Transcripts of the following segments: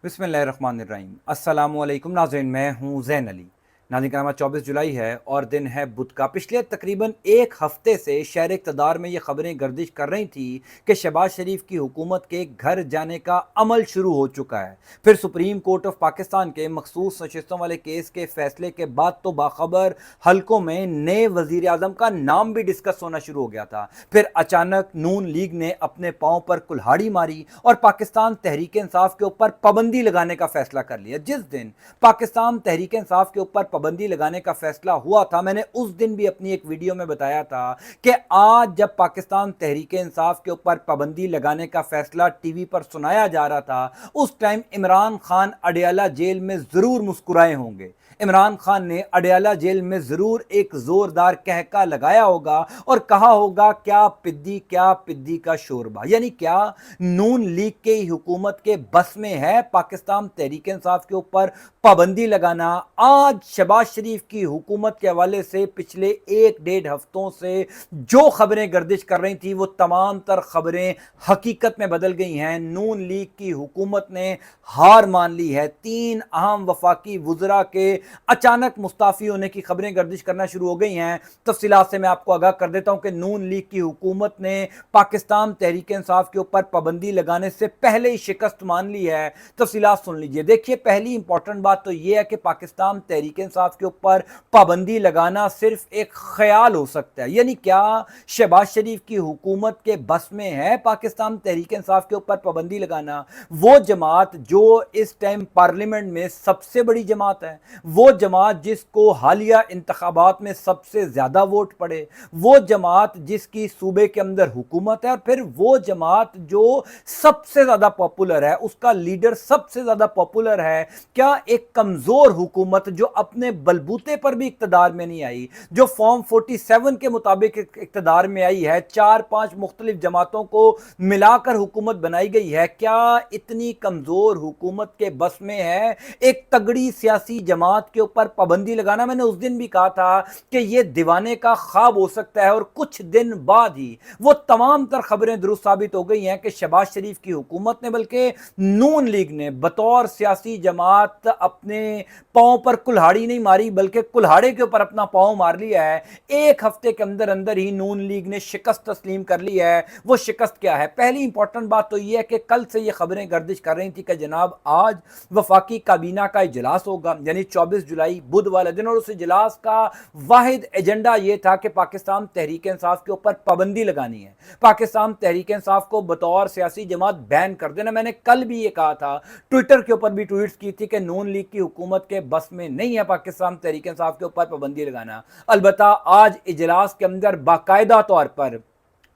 बिस्मिल्लाहिर्रहमानिर्रहीम। अस्सलामु अलैकुम नाज़रीन, मैं हूँ ज़ैन अली। नाज़रीन कराम, 24 जुलाई है और दिन है बुध का। पिछले तकरीबन एक हफ्ते से शहर इक़्तिदार में ये खबरें गर्दिश कर रही थी कि शहबाज शरीफ की हुकूमत के घर जाने का अमल शुरू हो चुका है। फिर सुप्रीम कोर्ट ऑफ पाकिस्तान के मखसूस नशिस्तों वाले केस के फैसले के बाद तो बाखबर हलकों में नए वज़ीर आज़म का नाम भी डिस्कस होना शुरू हो गया था। फिर अचानक नून लीग ने अपने पाँव पर कुल्हाड़ी मारी और पाकिस्तान तहरीक इंसाफ के ऊपर पाबंदी लगाने का फैसला कर लिया। जिस दिन पाकिस्तान तहरीक इंसाफ के ऊपर पाबंदी लगाने का फैसला हुआ था, मैंने उस दिन भी अपनी एक वीडियो में बताया था कि आज जब पाकिस्तान तहरीक इंसाफ के ऊपर पाबंदी लगाने का फैसला टीवी पर सुनाया जा रहा था, उस टाइम इमरान खान अडयाला जेल में जरूर मुस्कुराए होंगे। इमरान खान ने अडयाला जेल में जरूर एक जोरदार कहका लगाया होगा और कहा होगा, क्या पिद्दी का शोरबा। यानी क्या नून लीग के हुकूमत के बस में है पाकिस्तान तहरीक इंसाफ के ऊपर पाबंदी लगाना। आज शहबाज शरीफ की हुकूमत के हवाले से पिछले एक डेढ़ हफ्तों से जो खबरें गर्दिश कर रही थी, वो तमाम तर खबरें हकीकत में बदल गई हैं। नून लीग की हुकूमत ने हार मान ली है। 3 अहम वफाकी वुज़रा के अचानक मुस्ताफ़ी होने की खबरें गर्दिश करना शुरू हो गई हैं। तफसीलात से मैं आपको आगाह कर देता हूं कि नून लीग की हुकूमत ने पाकिस्तान तहरीक इंसाफ के ऊपर पाबंदी लगाने से पहले ही शिकस्त मान ली है। तफसीलात सुन लीजिए। देखिए, पहली इंपॉर्टेंट बात तो यह है कि पाकिस्तान तहरीक इंसाफ के ऊपर पाबंदी लगाना सिर्फ एक ख्याल हो सकता है। यानी क्या शहबाज शरीफ की हुकूमत के बस में है पाकिस्तान तहरीक इंसाफ के ऊपर पाबंदी लगाना? वो जमात जो इस टाइम पार्लियामेंट में सबसे बड़ी जमात है, वो जमात जिसको हालिया इंतखाबात में सबसे ज्यादा वोट पड़े, वो जमात जिसकी सूबे के अंदर हुकूमत है, और फिर वो जमात जो सबसे ज्यादा पॉपुलर है, उसका लीडर सबसे ज्यादा पॉपुलर है, क्या एक कमजोर हुकूमत जो अपने बलबूते पर भी इक्तदार में नहीं आई, जो फॉर्म 47 के मुताबिक इक्तदार में आई है, 4-5 मुख्तलिफ जमातों को मिलाकर हुकूमत बनाई गई है, क्या इतनी कमजोर हुकूमत के बस में है एक तगड़ी सियासी जमात के ऊपर पाबंदी लगाना? मैंने उस दिन भी कहा था कि यह दीवाने का ख्वाब हो सकता है, और कुछ दिन बाद ही वो तमाम तर खबरें दुरुस्त साबित हो गई हैं कि शहबाज शरीफ की हुकूमत ने, बल्कि नून लीग ने बतौर सियासी जमात अपने पांव पर कुल्हाड़ी नहीं मारी, बल्कि कुल्हाड़े के ऊपर अपना पांव मार लिया है। एक हफ्ते के अंदर अंदर ही नून लीग ने शिकस्त तस्लीम कर ली है। वो शिकस्त क्या है? पहली इंपॉर्टेंट बात तो यह है कि कल से ये खबरें गर्दिश कर रही थी कि जनाब आज वफाकी काबीना का इजलास होगा, यानी 24 जुलाई बुध वाले दिन, और उस इजलास का वाहिद एजेंडा यह था कि पाकिस्तान तहरीक इंसाफ के ऊपर पाबंदी लगानी है, पाकिस्तान तहरीक इंसाफ को बतौर सियासी जमात बैन कर देना। मैंने कल भी ये कहा था, ट्विटर के ऊपर भी ट्वीट्स की थी कि नून लीग की हुकूमत के बस में नहीं है पाकिस्तान तहरीक इंसाफ के ऊपर पाबंदी लगाना। अलबत्ता आज इजलास के अंदर बाकायदा तौर पर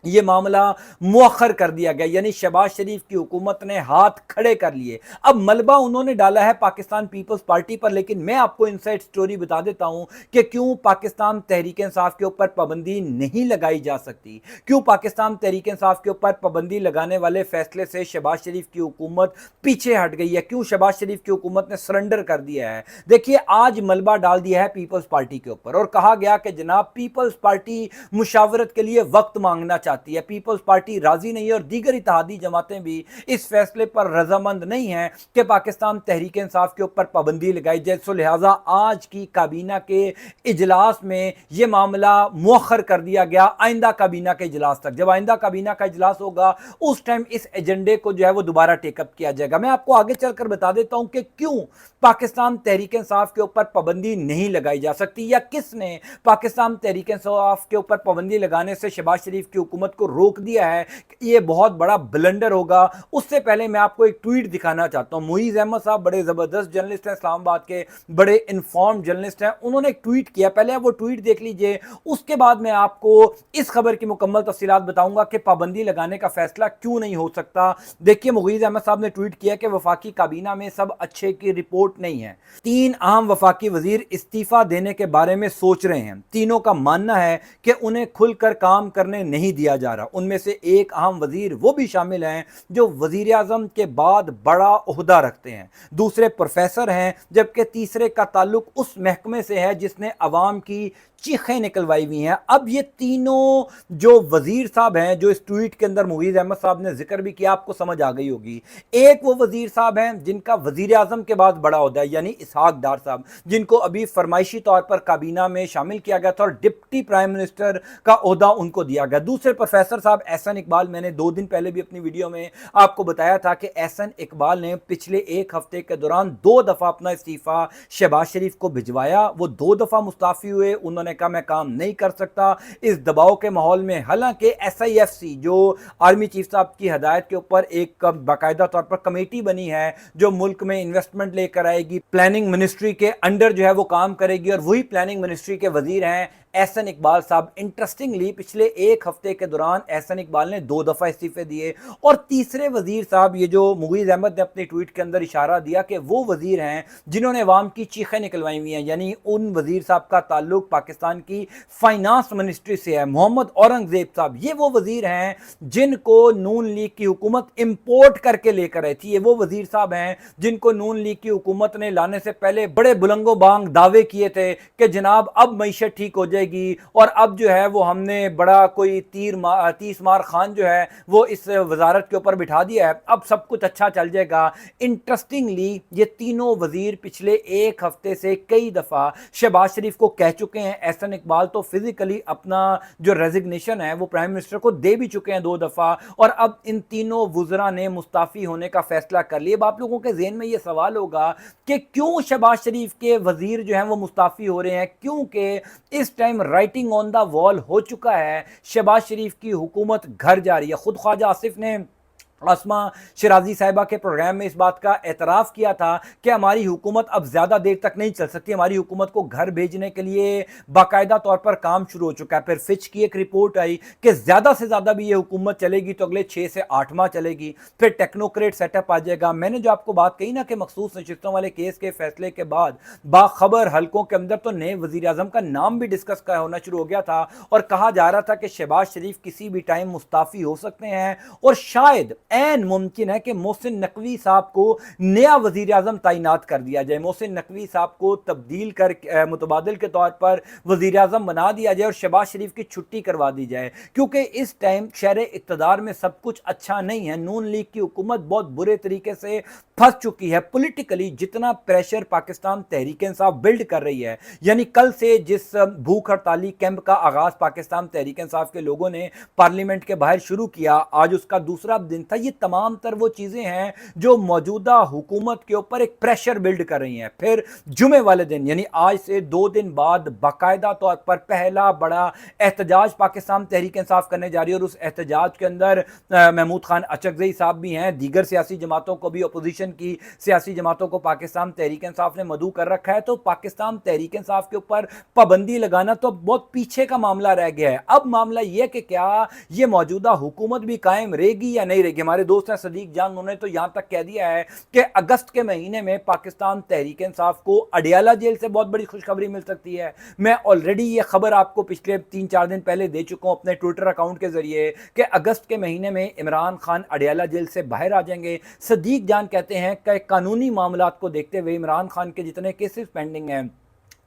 ये मामला मुअख्खर कर दिया गया, यानी शहबाज शरीफ की हुकूमत ने हाथ खड़े कर लिए। अब मलबा उन्होंने डाला है पाकिस्तान पीपल्स पार्टी पर, लेकिन मैं आपको इनसाइड स्टोरी बता देता हूं कि क्यों पाकिस्तान तहरीक इंसाफ के ऊपर पाबंदी नहीं लगाई जा सकती, क्यों पाकिस्तान तहरीक इंसाफ के ऊपर पाबंदी लगाने वाले फैसले से शहबाज शरीफ की हुकूमत पीछे हट गई है, क्यों शहबाज शरीफ की हुकूमत ने सरेंडर कर दिया है। देखिए, आज मलबा डाल दिया है पीपल्स पार्टी के ऊपर और कहा गया कि जनाब पीपल्स पार्टी मुशावरत के लिए वक्त मांगना चाहती है, पीपल्स पार्टी राजी नहीं है, और दीगर इत्तेहादी जमातें भी इस फैसले पर रजामंद नहीं है कि पाकिस्तान तहरीक इंसाफ के ऊपर पाबंदी लगाई जाए। सो लिहाजा आज की काबीना के इजलास में यह मामला मुअख्खर कर दिया गया आइंदा काबीना के इजलास तक। जब आइंदा काबीना का इजलास होगा, उस टाइम इस एजेंडे को जो है वो दोबारा टेकअप किया जाएगा। मैं आपको आगे चलकर बता देता हूं कि क्यों पाकिस्तान तहरीक इंसाफ के ऊपर पाबंदी नहीं लगाई जा सकती, या किसने पाकिस्तान तहरीक इंसाफ के ऊपर पाबंदी लगाने से शहबाज शरीफ की हुकूमत को रोक दिया है। ये बहुत बड़ा ब्लंडर होगा। उससे पहले मैं आपको एक ट्वीट दिखाना चाहता हूं। मुईज अहमद साहब बड़े जबरदस्त जर्नलिस्ट हैं, इस्लामाबाद के बड़े इन्फॉर्म्ड जर्नलिस्ट हैं, उन्होंने एक ट्वीट किया, पहले आप वो ट्वीट देख लीजिए, उसके बाद मैं आपको इस खबर की मुकम्मल तफसीलात बताऊंगा कि पाबंदी लगाने का फैसला क्यों नहीं हो सकता। देखिए, मुईज अहमद साहब ने ट्वीट किया कि वफाकी काबीना में सब अच्छे की रिपोर्ट नहीं है, 3 अहम वफाकी वजीर इस्तीफा देने के बारे में सोच रहे हैं, तीनों का मानना है कि उन्हें खुलकर काम करने नहीं दिया जा रहा। उनमें से एक अहम वजीर वो भी शामिल हैं जो वजीर आजम के बाद बड़ा ओहदा रखते हैं, दूसरे प्रोफेसर हैं, जबकि तीसरे का ताल्लुक उस महकमे से है जिसने अवाम की चीखें निकलवाई हुई हैं। अब ये तीनों जो वजीर साहब हैं, जो इस ट्वीट के अंदर मुगीज अहमद साहब ने जिक्र भी किया, आपको समझ आ गई होगी। एक वो वजीर साहब हैं जिनका वजीर आजम के बाद बड़ा ओहदा है, यानी इसहाक डार साहब, जिनको अभी फरमाइशी तौर पर काबीना में शामिल किया गया था और डिप्टी प्राइम मिनिस्टर का ओहदा उनको दिया गया। दूसरे प्रोफेसर साहब एहसन इकबाल, मैंने 2 दिन पहले भी अपनी वीडियो में आपको बताया था कि एहसन इकबाल ने पिछले 1 हफ्ते के दौरान 2 दफा अपना इस्तीफा शहबाज शरीफ को भिजवाया। वो 2 दफा मुस्ताफी हुए, उन्होंने कहा मैं काम नहीं कर सकता इस दबाव के माहौल में। हालांकि SIFC जो आर्मी चीफ साहब की हदायत के ऊपर एक बाकायदा तौर पर कमेटी बनी है जो मुल्क में इन्वेस्टमेंट लेकर आएगी, प्लानिंग मिनिस्ट्री के अंडर जो है वो काम करेगी, और वही प्लानिंग मिनिस्ट्री के वजीर हैं एहसन इकबाल साहब। इंटरेस्टिंगली पिछले 1 हफ्ते के दौरान एहसन इकबाल ने 2 दफा इस्तीफे दिए। और तीसरे वजीर साहब, ये जो मुगीज अहमद ने अपने ट्वीट के अंदर इशारा दिया कि वो वजीर हैं जिन्होंने अवाम की चीखें निकलवाई हुई हैं, यानी उन वजीर साहब का ताल्लुक पाकिस्तान की फाइनेंस मिनिस्ट्री से है। मोहम्मद औरंगजेब साहब, ये वो वजीर हैं जिनको नून लीग की हुकूमत इंपोर्ट करके लेकर आई थी। ये वो वजीर साहब हैं जिनको नून लीग की हुकूमत ने लाने से पहले बड़े बुलंदो बांग दावे किए थे कि जनाब अब मईशत ठीक हो जाए और अब जो है वो हमने बड़ा कोई 30 मार खान जो है वो इस वजारत के ऊपर बिठा दिया है, अब सब कुछ अच्छा चल जाएगा। इंटरेस्टिंगली ये तीनों वजीर पिछले 1 हफ्ते से कई दफा शहबाज शरीफ को कह चुके हैं। एहसन इकबाल तो फिजिकली अपना जो रेजिग्नेशन है वो प्राइम मिनिस्टर को दे भी चुके हैं 2 दफा, और अब इन तीनों वुज़रा ने मुस्ताफी होने का फैसला कर लिया। अब आप लोगों के ज़हन में ये सवाल होगा कि क्यों शहबाज शरीफ के वजीर जो हैं वो मुस्ताफी हो रहे हैं, क्योंकि इस time writing on the wall हो चुका है, शहबाज शरीफ की हुकूमत घर जा रही है। खुद ख्वाजा आसिफ ने आसमा शिराजी साहिबा के प्रोग्राम में इस बात का एतराफ़ किया था कि हमारी हुकूमत अब ज़्यादा देर तक नहीं चल सकती, हमारी हुकूमत को घर भेजने के लिए बाकायदा तौर पर काम शुरू हो चुका है। फिर फिच की एक रिपोर्ट आई कि ज़्यादा से ज़्यादा भी ये हुकूमत चलेगी तो अगले 6 से 8 माह चलेगी, फिर टेक्नोक्रेट सेटअप आ जाएगा। मैंने जो आपको बात कही ना कि मखसूस नशिस्तों वाले केस के फैसले के बाद बाखबर हलकों के अंदर तो नए वज़ीर आज़म का नाम भी डिस्कस होना शुरू हो गया था, और कहा जा रहा था कि शहबाज शरीफ किसी भी टाइम मुस्ताफ़ी हो सकते हैं, और शायद ऐन मुमकिन है कि मोहसिन नकवी साहब को नया वजीर आजम तैनात कर दिया जाए, मोहसिन नकवी साहब को तब्दील कर मुतबादिल के तौर पर वजीर आजम बना दिया जाए और शहबाज शरीफ की छुट्टी करवा दी जाए, क्योंकि इस टाइम शहर इक़्तिदार में सब कुछ अच्छा नहीं है। नून लीग की हुकूमत बहुत बुरे तरीके से फंस चुकी है पॉलिटिकली। जितना प्रेशर पाकिस्तान तहरीक इंसाफ बिल्ड कर रही है, यानी कल से जिस भूख हड़ताली कैंप का आगाज पाकिस्तान तहरीक इंसाफ के लोगों ने पार्लियामेंट के बाहर शुरू किया, आज उसका दूसरा दिन था। ये तमाम तर वो चीजें हैं जो मौजूदा हुकूमत के ऊपर एक प्रेशर बिल्ड कर रही हैं। फिर जुमे वाले दिन यानी आज से 2 दिन बाद बाकायदा तौर पर पहला बड़ा एहतजाज पाकिस्तान तहरीक इंसाफ करने जा रही है, और उस एहतजाज के अंदर महमूद खान अचकज़ई साहब भी हैं, दीगर सियासी जमातों को भी, अपोजिशन की सियासी जमातों को पाकिस्तान तहरीक इंसाफ ने मदऊ कर रखा है। तो पाकिस्तान तहरीक इंसाफ के ऊपर पाबंदी लगाना तो बहुत पीछे का मामला रह गया है। अब मामला यह कि क्या ये मौजूदा हुकूमत भी कायम रहेगी या नहीं रहेगी। हमारे दोस्त हैं सदीक जान, उन्होंने तो यहां तक कह दिया है कि अगस्त के महीने में पाकिस्तान तहरीक इंसाफ को अडियाला जेल से बहुत बड़ी खुशखबरी मिल सकती है। मैं ऑलरेडी ये खबर आपको पिछले 3-4 दिन पहले दे चुका हूं अपने ट्विटर अकाउंट के जरिए कि अगस्त के महीने में इमरान खान अडियाला जेल से बाहर आ जाएंगे। सदीक जान कहते हैं कि कानूनी मामलात को देखते हुए इमरान खान के जितने केसेस पेंडिंग हैं,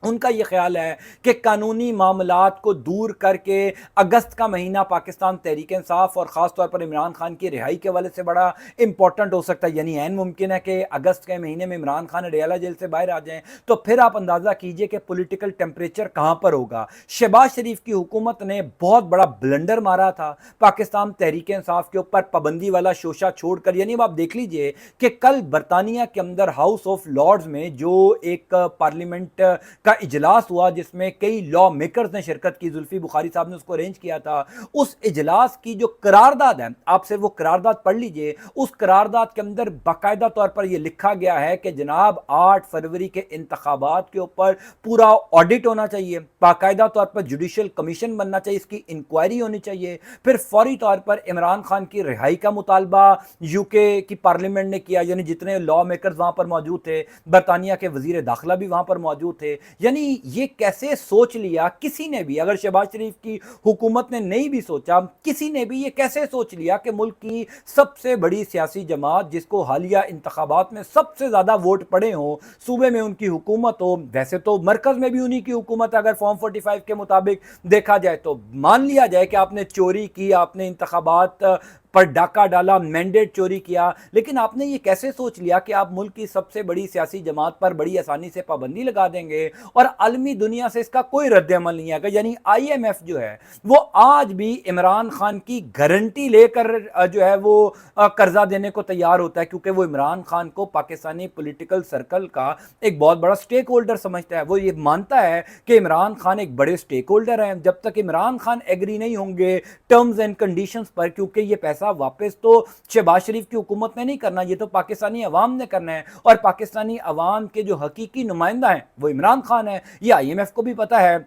उनका ये ख्याल है कि कानूनी मामलात को दूर करके अगस्त का महीना पाकिस्तान तहरीक इंसाफ और ख़ास तौर पर इमरान खान की रिहाई के हवाले से बड़ा इंपॉर्टेंट हो सकता है। यानी ऐन मुमकिन है कि अगस्त के महीने में इमरान खान अडियाला जेल से बाहर आ जाएं, तो फिर आप अंदाज़ा कीजिए कि पॉलिटिकल टेम्परेचर कहाँ पर होगा। शहबाज शरीफ की हुकूमत ने बहुत बड़ा ब्लंडर मारा था पाकिस्तान तहरीक इंसाफ के ऊपर पाबंदी वाला शोशा छोड़कर। यानी आप देख लीजिए कि कल बरतानिया के अंदर हाउस ऑफ लॉर्ड्स में जो एक पार्लियामेंट का इजलास हुआ जिसमें कई लॉ मेकर्स ने शिरकत की, जुल्फी बुखारी साहब ने उसको अरेंज किया था, उस इजलास की जो करारदाद है, आप सिर्फ वो करारदाद पढ़ लीजिए। उस करारदाद के अंदर बाकायदा तौर पर यह लिखा गया है कि जनाब 8 फरवरी के इंतखाबात के ऊपर पूरा ऑडिट होना चाहिए, बाकायदा तौर पर जुडिशल कमीशन बनना चाहिए, इसकी इंक्वायरी होनी चाहिए। फिर फौरी तौर पर इमरान खान की रिहाई का मुतालबा यूके की पार्लियामेंट ने किया, यानी जितने लॉ मेकर्स वहां पर मौजूद थे, बरतानिया के वजीर दाखिला भी वहां पर मौजूद थे। یعنی یہ کیسے سوچ لیا کسی نے بھی، اگر شہباز شریف کی حکومت نے نہیں بھی سوچا، کسی نے بھی یہ کیسے سوچ لیا کہ ملک کی سب سے بڑی سیاسی جماعت جس کو حالیہ انتخابات میں سب سے زیادہ ووٹ پڑے ہوں، صوبے میں ان کی حکومت ہو، ویسے تو مرکز میں بھی انہی کی حکومت، اگر فارم 45 کے مطابق دیکھا جائے تو مان لیا جائے کہ آپ نے چوری کی، آپ نے انتخابات پر ڈاکہ ڈالا، مینڈیٹ چوری کیا، لیکن آپ نے یہ کیسے سوچ لیا کہ آپ ملک کی سب سے بڑی سیاسی جماعت پر بڑی آسانی سے پابندی لگا دیں گے اور عالمی دنیا سے اس کا کوئی رد عمل نہیں آئے گا؟ یعنی آئی ایم ایف جو ہے وہ آج بھی عمران خان کی گارنٹی لے کر جو ہے وہ قرضہ دینے کو تیار ہوتا ہے، کیونکہ وہ عمران خان کو پاکستانی پولیٹیکل سرکل کا ایک بہت بڑا سٹیک ہولڈر سمجھتا ہے۔ وہ یہ مانتا ہے کہ عمران خان ایک بڑے سٹیک ہولڈر ہیں، جب تک عمران خان ایگری نہیں ہوں گے ٹرمز اینڈ کنڈیشنز پر، کیونکہ یہ پیسہ واپس تو شہباز شریف کی حکومت نے نہیں کرنا، یہ تو پاکستانی عوام نے کرنا ہے، اور پاکستانی عوام کے جو حقیقی نمائندہ ہیں وہ عمران خان ہے۔ یہ آئی ایم ایف کو بھی پتا ہے،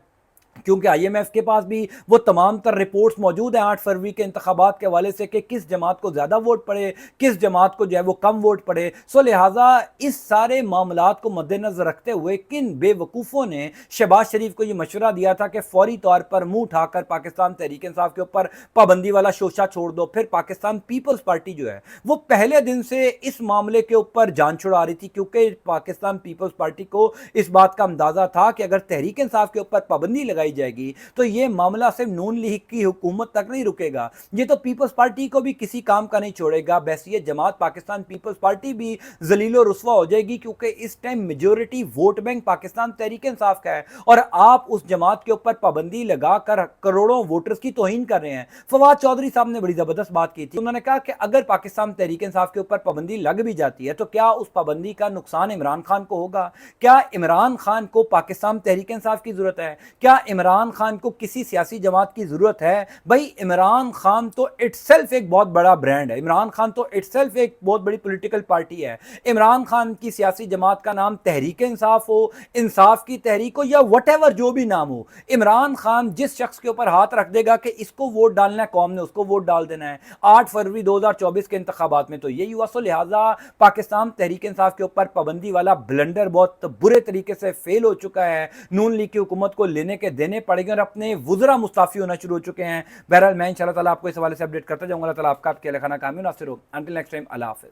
کیونکہ آئی ایم ایف کے پاس بھی وہ تمام تر رپورٹس موجود ہیں 8 فروری کے انتخابات کے حوالے سے کہ کس جماعت کو زیادہ ووٹ پڑے، کس جماعت کو جو ہے وہ کم ووٹ پڑے۔ سو لہٰذا اس سارے معاملات کو مد نظر رکھتے ہوئے کن بے وقوفوں نے شہباز شریف کو یہ مشورہ دیا تھا کہ فوری طور پر منہ اٹھا کر پاکستان تحریک انصاف کے اوپر پابندی والا شوشہ چھوڑ دو۔ پھر پاکستان پیپلز پارٹی جو ہے وہ پہلے دن سے اس معاملے کے اوپر جان چھڑا رہی تھی، کیونکہ پاکستان پیپلز پارٹی کو اس بات کا اندازہ تھا کہ اگر تحریک انصاف کے اوپر پابندی لگائی جائے گی تو یہ معاملہ صرف نون لیگ کی حکومت تک نہیں رکے گا، یہ تو پیپلز پارٹی کو بھی کسی کام کا نہیں چھوڑے گا۔ بحیثیت جماعت پاکستان پیپلز پارٹی بھی ذلیل و رسوا ہو جائے گی، کیونکہ اس time majority vote bank Pakistan Tehreek Insaf کا ہے، اور آپ اس جماعت کے اوپر پابندی لگا کر کروڑوں ووٹرز کی توہین کر رہے ہیں۔ فواد چودھری صاحب نے بڑی زبردست بات کی تھی، انہوں نے کہا کہ اگر پاکستان تحریک انصاف کے اوپر پابندی لگ بھی جاتی ہے تو کیا اس پابندی کا نقصان عمران خان کو ہوگا؟ کیا عمران خان کو پاکستان تحریک انصاف کی ضرورت ہے؟ کیا عمران خان کو کسی سیاسی جماعت کی ضرورت ہے؟ بھائی عمران خان تو اٹ سیلف ایک بہت بڑا برانڈ ہے، عمران خان تو اٹ سیلف ایک بہت بڑی پولیٹیکل پارٹی ہے۔ عمران خان کی سیاسی جماعت کا نام تحریک انصاف ہو، انصاف کی تحریک ہو، یا وٹ ایور جو بھی نام ہو، عمران خان جس شخص کے اوپر ہاتھ رکھ دے گا کہ اس کو ووٹ ڈالنا ہے، قوم نے اس کو ووٹ ڈال دینا ہے۔ 8 فروری 2024 کے انتخابات میں تو یہی ہوا۔ سو لہٰذا پاکستان تحریک انصاف کے اوپر پابندی والا بلنڈر بہت برے طریقے سے فیل ہو چکا ہے، نون لیگ کی حکومت کو لینے کے دینے پڑے گے اور اپنے وزراء مستعفی ہونا شروع ہو چکے ہیں۔ بہرحال میں انشاءاللہ تعالیٰ آپ کو اس حوالے سے اپڈیٹ کرتا جاؤں گا۔ اللہ تعالیٰ آپ کا آپ کے خانہ کامیاب ناصر ہو۔ انٹل نیکسٹ ٹائم، اللہ حافظ۔